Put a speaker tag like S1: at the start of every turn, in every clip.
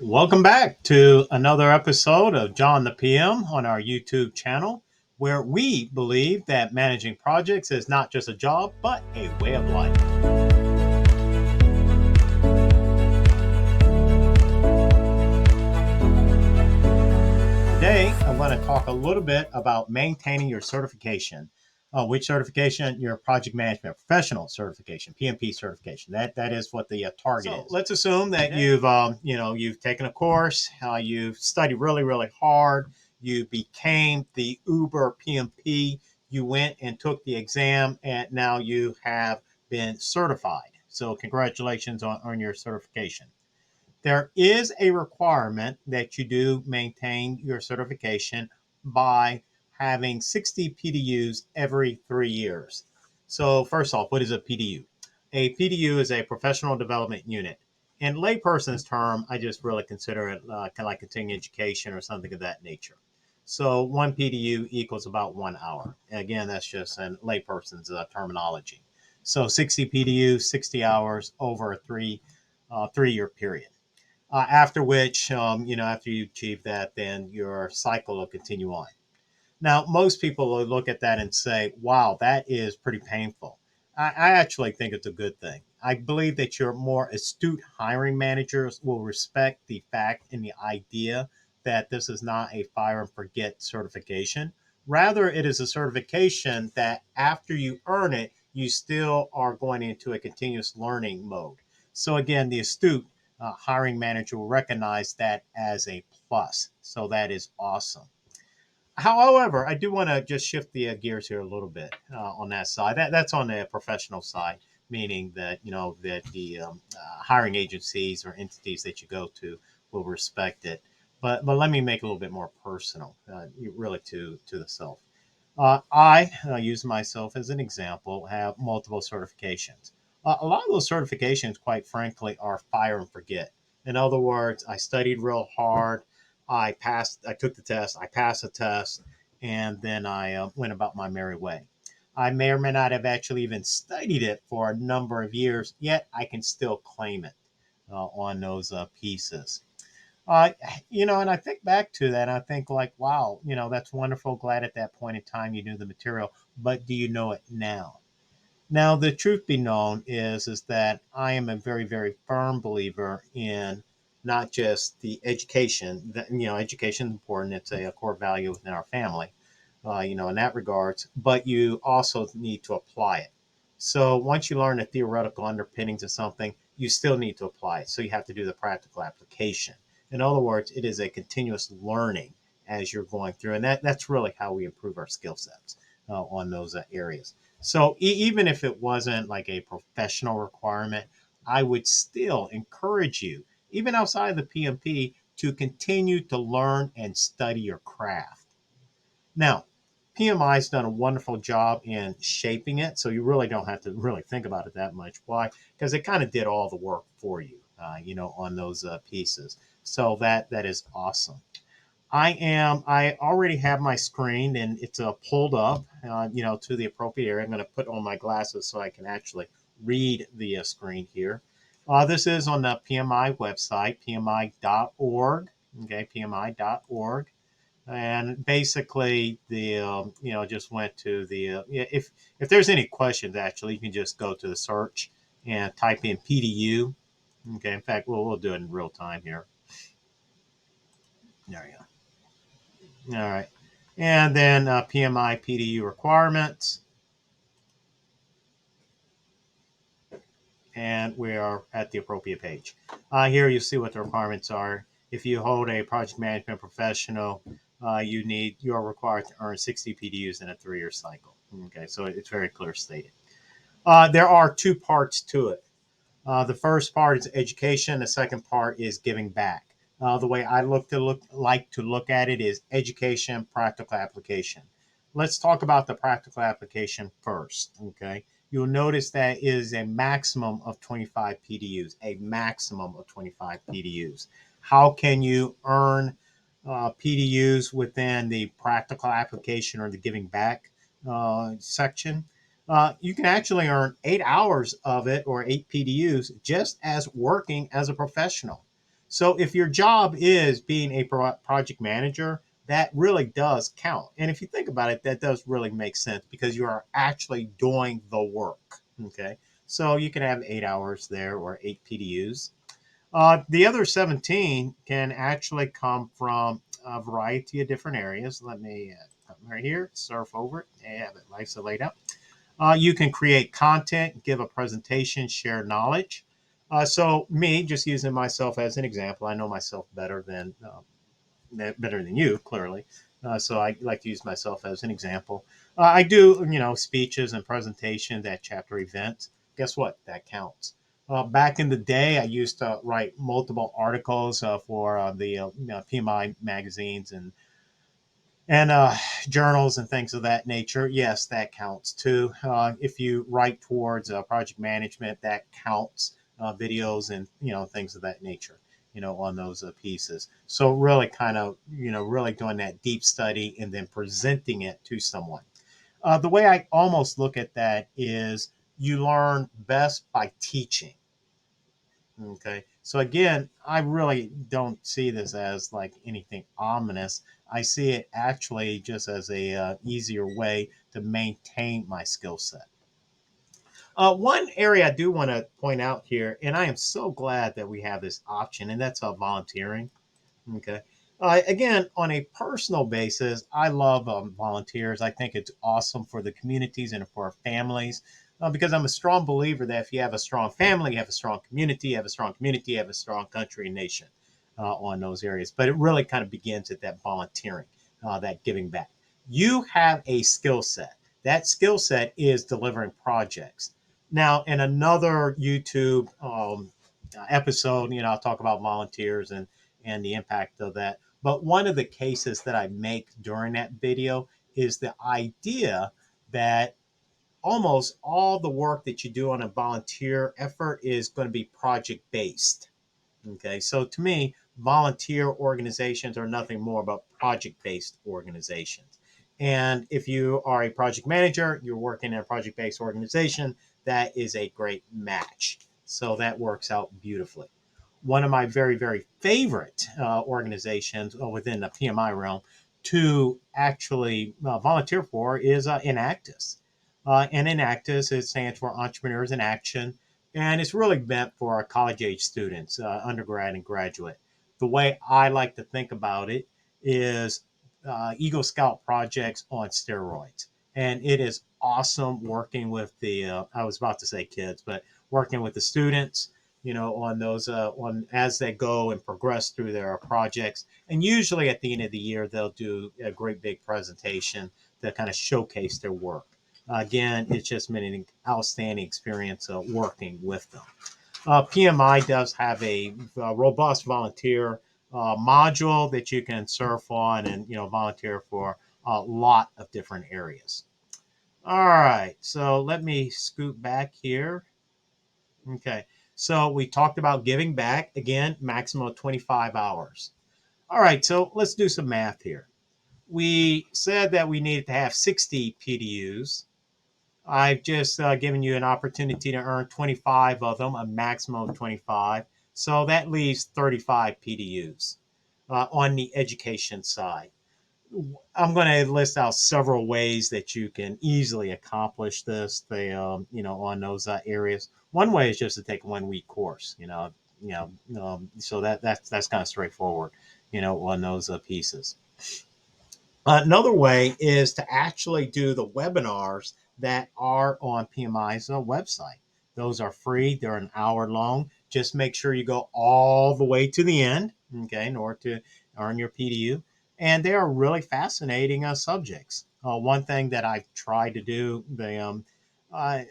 S1: Welcome back to another episode of John the PM on our YouTube channel, where we believe that managing projects is not just a job, but a way of life. Today, I'm going to talk a little bit about maintaining your certification. Which certification? Your project management professional certification, PMP certification. That is what the target is. Let's assume that you've taken a course, you've studied really hard, you became the Uber PMP, you went and took the exam, and now you have been certified. So congratulations on your certification. There is a requirement that you do maintain your certification by having 60 PDUs every 3 years. So, first off, what is a PDU? A PDU is a professional development unit. In layperson's term, I just really consider it kind of like continuing education or something of that nature. So, one PDU equals about 1 hour. Again, that's just in layperson's terminology. So, 60 PDUs, 60 hours over a 3 year period. After which, after you achieve that, then your cycle will continue on. Now, most people will look at that and say, wow, that is pretty painful. I actually think it's a good thing. I believe that your more astute hiring managers will respect the fact and the idea that this is not a fire and forget certification. Rather, it is a certification that after you earn it, you still are going into a continuous learning mode. So, again, the astute hiring manager will recognize that as a plus. So, that is awesome. However, I do want to just shift the gears here a little bit on that side. That's on the professional side, meaning that that the hiring agencies or entities that you go to will respect it. But let me make it a little bit more personal, really to the self. I use myself as an example. Have multiple certifications. A lot of those certifications, quite frankly, are fire and forget. In other words, I studied real hard. I passed. I took the test. I passed the test, and then I went about my merry way. I may or may not have actually even studied it for a number of years, yet I can still claim it on those pieces. Uh, and I think back to that, and I think like, wow, that's wonderful. Glad at that point in time you knew the material, but do you know it now? Now, the truth be known is that I am a very firm believer in not just the education. That education is important. It's a core value within our family, in that regards. But you also need to apply it. So once you learn the theoretical underpinnings of something, you still need to apply it. So you have to do the practical application. In other words, it is a continuous learning as you're going through, and that's really how we improve our skill sets on those areas. So even if it wasn't like a professional requirement, I would still encourage you, even outside of the PMP, to continue to learn and study your craft. Now, PMI's done a wonderful job in shaping it, so you really don't have to really think about it that much. Why? Because it kind of did all the work for you, on those pieces. So that is awesome. I already have my screen and it's pulled up, to the appropriate area. I'm going to put on my glasses so I can actually read the screen here. This is on the PMI website, pmi.org. Okay, pmi.org. And basically, just went to the if there's any questions, actually, you can just go to the search and type in PDU. Okay, in fact, we'll do it in real time here. There you go. All right. And then PMI PDU requirements. And we are at the appropriate page. Here you see what the requirements are. If you hold a project management professional, you're required to earn 60 PDUs in a 3 year cycle. Okay, so it's very clear stated. There are two parts to it. The first part is education. The second part is giving back. The way I like to look at it is education, practical application. Let's talk about the practical application first. Okay, you'll notice that is a maximum of 25 PDUs. A maximum of 25 PDUs. How can you earn PDUs within the practical application or the giving back section? You can actually earn 8 hours of it or 8 PDUs just as working as a professional. So if your job is being a project manager, that really does count. And if you think about it, that does really make sense because you are actually doing the work. Okay. So you can have 8 hours there or 8 PDUs. The other 17 can actually come from a variety of different areas. Let me right here, surf over it, and have it nice and laid out. You can create content, give a presentation, share knowledge. So me, just using myself as an example, I know myself better than you, clearly. So I like to use myself as an example. I do, speeches and presentations at chapter events. Guess what? That counts. Back in the day, I used to write multiple articles for the PMI magazines and journals and things of that nature. Yes, that counts too. If you write towards project management, that counts. Videos and things of that nature. On those pieces. So really, kind of really doing that deep study and then presenting it to someone. The way I almost look at that is you learn best by teaching. Okay. So again, I really don't see this as like anything ominous. I see it actually just as a easier way to maintain my skill set. One area I do want to point out here, and I am so glad that we have this option, and that's volunteering. Okay. Again, on a personal basis, I love volunteers. I think it's awesome for the communities and for our families because I'm a strong believer that if you have a strong family, you have a strong community, you have a strong community, you have a strong country and nation on those areas. But it really kind of begins at that volunteering, that giving back. You have a skill set. That skill set is delivering projects. Now, in another YouTube episode, I'll talk about volunteers and the impact of that. But one of the cases that I make during that video is the idea that almost all the work that you do on a volunteer effort is going to be project based. Okay, so to me, volunteer organizations are nothing more but project based organizations. And if you are a project manager, you're working in a project based organization, that is a great match. So that works out beautifully. One of my very, very favorite organizations within the PMI realm to actually volunteer for is Enactus. And Enactus, it stands for Entrepreneurs in Action, and it's really meant for our college age students, undergrad and graduate. The way I like to think about it is Eagle Scout projects on steroids. And it is awesome working with I was about to say kids, but working with the students, on those on as they go and progress through their projects. And usually at the end of the year, they'll do a great big presentation to kind of showcase their work. Again, it's just been an outstanding experience working with them. PMI does have a robust volunteer module that you can surf on and volunteer for a lot of different areas. All right, so let me scoot back here. Okay, so we talked about giving back again, maximum of 25 hours. All right, so let's do some math here. We said that we needed to have 60 PDUs. I've just given you an opportunity to earn 25 of them, a maximum of 25. So that leaves 35 PDUs on the education side. I'm going to list out several ways that you can easily accomplish this. On those areas. One way is just to take a 1 week course. So that's kind of straightforward. On those pieces. Another way is to actually do the webinars that are on PMI's website. Those are free. They're an hour long. Just make sure you go all the way to the end, okay, in order to earn your PDU. And they are really fascinating subjects. One thing that I've tried to do, uh,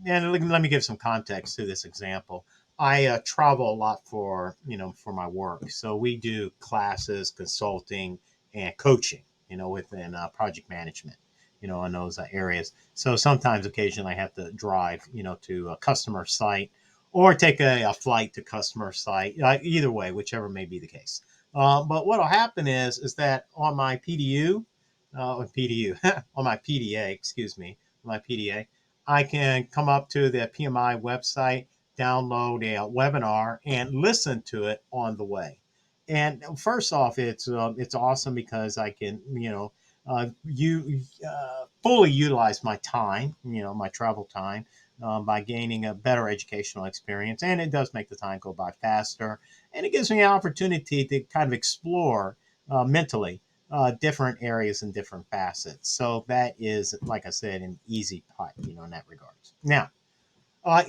S1: and let me give some context to this example. I travel a lot for my work. So we do classes, consulting, and coaching within project management, in those areas. So sometimes, occasionally, I have to drive, to a customer site or take a flight to customer site. Either way, whichever may be the case. But what will happen is that on my on my PDA, excuse me, my PDA, I can come up to the PMI website, download a webinar and listen to it on the way. And first off, it's awesome because I can, you fully utilize my time, my travel time, by gaining a better educational experience, and it does make the time go by faster, and it gives me an opportunity to kind of explore mentally different areas and different facets. So that is, like I said, an easy putt, in that regards. Now,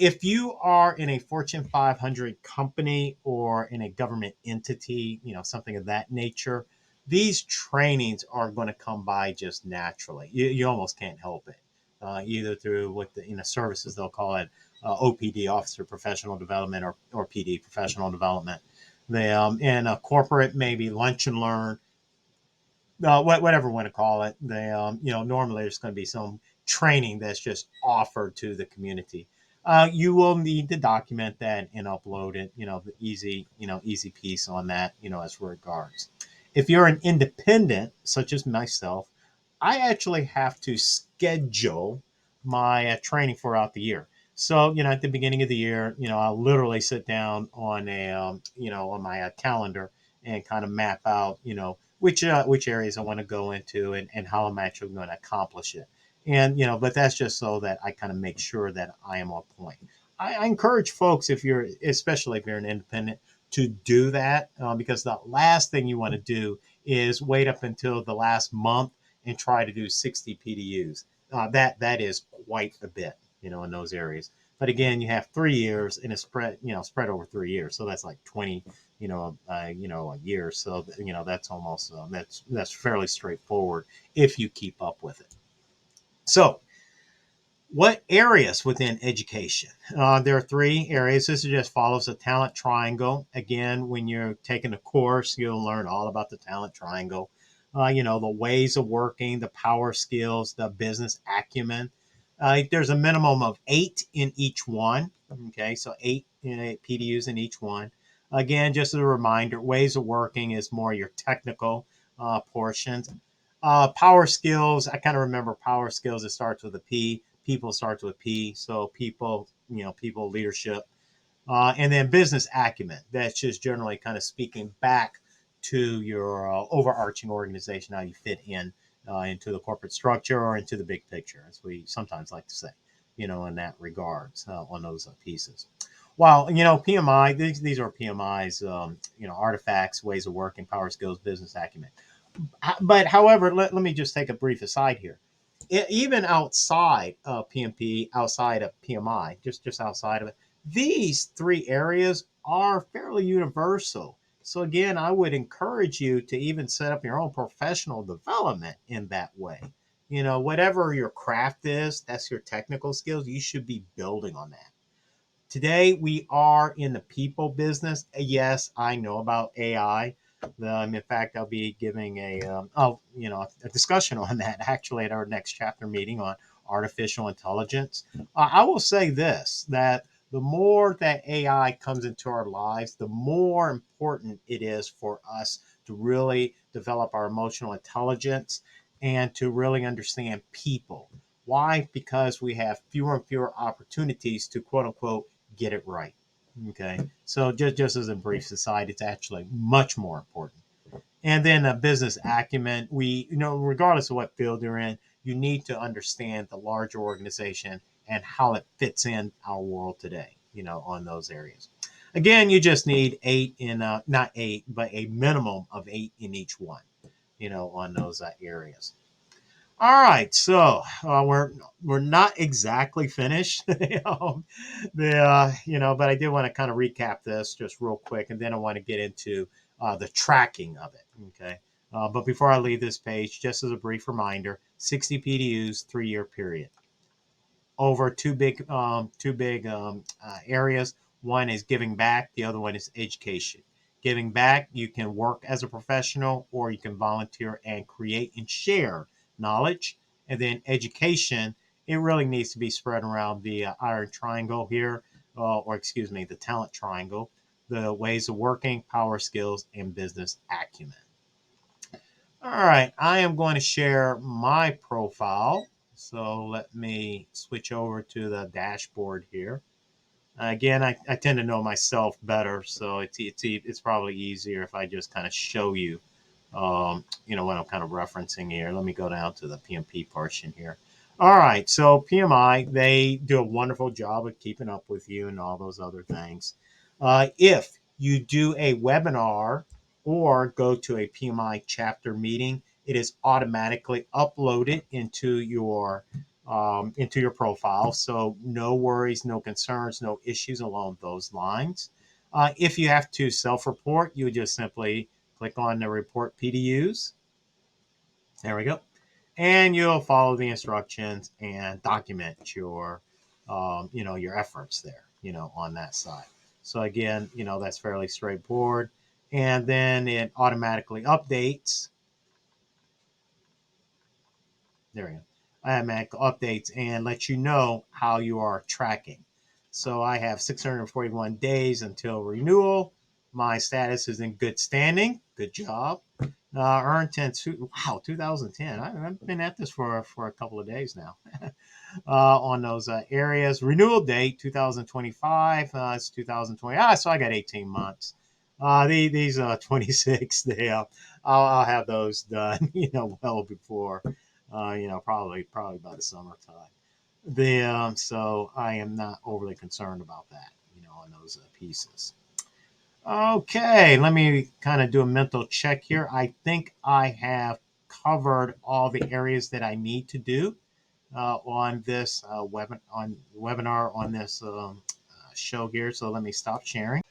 S1: if you are in a Fortune 500 company or in a government entity, something of that nature, these trainings are going to come by just naturally. You almost can't help it, either through what the services they'll call it, OPD, Officer Professional Development, or PD, Professional Development. They in a corporate, maybe lunch and learn, whatever we want to call it. They, normally there's going to be some training that's just offered to the community. You will need to document that and upload it. The easy piece on that. As regards. If you're an independent, such as myself, I actually have to schedule my training throughout the year. So, at the beginning of the year, I'll literally sit down on on my calendar and kind of map out, which areas I want to go into and how I'm actually going to accomplish it. And, but that's just so that I kind of make sure that I am on point. I encourage folks, especially if you're an independent, to do that, because the last thing you want to do is wait up until the last month and try to do 60 PDUs. That is quite a bit, in those areas. But again, you have 3 years and it's spread over 3 years. So that's like 20, a year. So, that's almost, that's fairly straightforward if you keep up with it. So, what areas within education? There are 3 areas. This just follows a talent triangle. Again, when you're taking a course, you'll learn all about the talent triangle. The ways of working, the power skills, the business acumen. There's a minimum of 8 in each one. Okay, so 8 PDUs in each one. Again, just as a reminder, ways of working is more your technical portions. Power skills, I kind of remember power skills. It starts with a P. People starts with P. So people, people leadership. And then business acumen. That's just generally kind of speaking back to your overarching organization, how you fit into the corporate structure or into the big picture, as we sometimes like to say, in that regards on those pieces. While, PMI, these are PMI's, artifacts, ways of working, power skills, business acumen. But however, let me just take a brief aside here. Even outside of PMP, outside of PMI, just outside of it, these 3 areas are fairly universal. So again, I would encourage you to even set up your own professional development in that way. Whatever your craft is, that's your technical skills, you should be building on that. Today, we are in the people business. Yes, I know about AI. In fact, I'll be giving a discussion on that actually at our next chapter meeting on artificial intelligence. I will say this, that the more that AI comes into our lives, the more important it is for us to really develop our emotional intelligence and to really understand people. Why? Because we have fewer and fewer opportunities to quote unquote get it right. Okay. So just as a brief aside, it's actually much more important. And then a business acumen, regardless of what field you're in, you need to understand the larger organization and how it fits in our world today, on those areas. Again, you just need 8 in, not 8, but a minimum of 8 in each one, on those areas. All right, so we're not exactly finished, but I did want to kind of recap this just real quick, and then I want to get into the tracking of it. Okay, but before I leave this page, just as a brief reminder, 60 PDUs, 3-year period. Over two big areas. One is giving back. The other one is education. Giving back, you can work as a professional or you can volunteer and create and share knowledge. And then education, it really needs to be spread around the iron triangle here, the talent triangle, the ways of working, power skills, and business acumen. All right, I am going to share my profile. So let me switch over to the dashboard here. Again, I tend to know myself better, so it's probably easier if I just kind of show you, what I'm kind of referencing here. Let me go down to the PMP portion here. All right, so PMI, they do a wonderful job of keeping up with you and all those other things. If you do a webinar or go to a PMI chapter meeting, it is automatically uploaded into your profile. So no worries, no concerns, no issues along those lines. If you have to self-report, you would just simply click on the report PDUs. There we go. And you'll follow the instructions and document your efforts there, on that side. So again, that's fairly straightforward. And then it automatically updates. There we go. Automatic updates and let you know how you are tracking. So I have 641 days until renewal. My status is in good standing. Good job. Earned 10, wow, 2010. I've been at this for a couple of days now. On those areas. Renewal date 2025. It's 2020. So I got 18 months. These 26. I'll have those done. Well before. Probably by the summertime. So I am not overly concerned about that. On those pieces. Okay, let me kind of do a mental check here. I think I have covered all the areas that I need to do on this webinar on this show here. So let me stop sharing.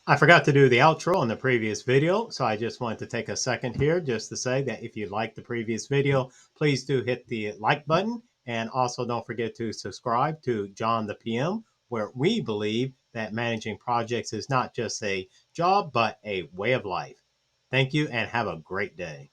S1: I forgot to do the outro in the previous video, so I just wanted to take a second here just to say that if you liked the previous video, please do hit the like button, and also don't forget to subscribe to John the PM, where we believe that managing projects is not just a job, but a way of life. Thank you and have a great day.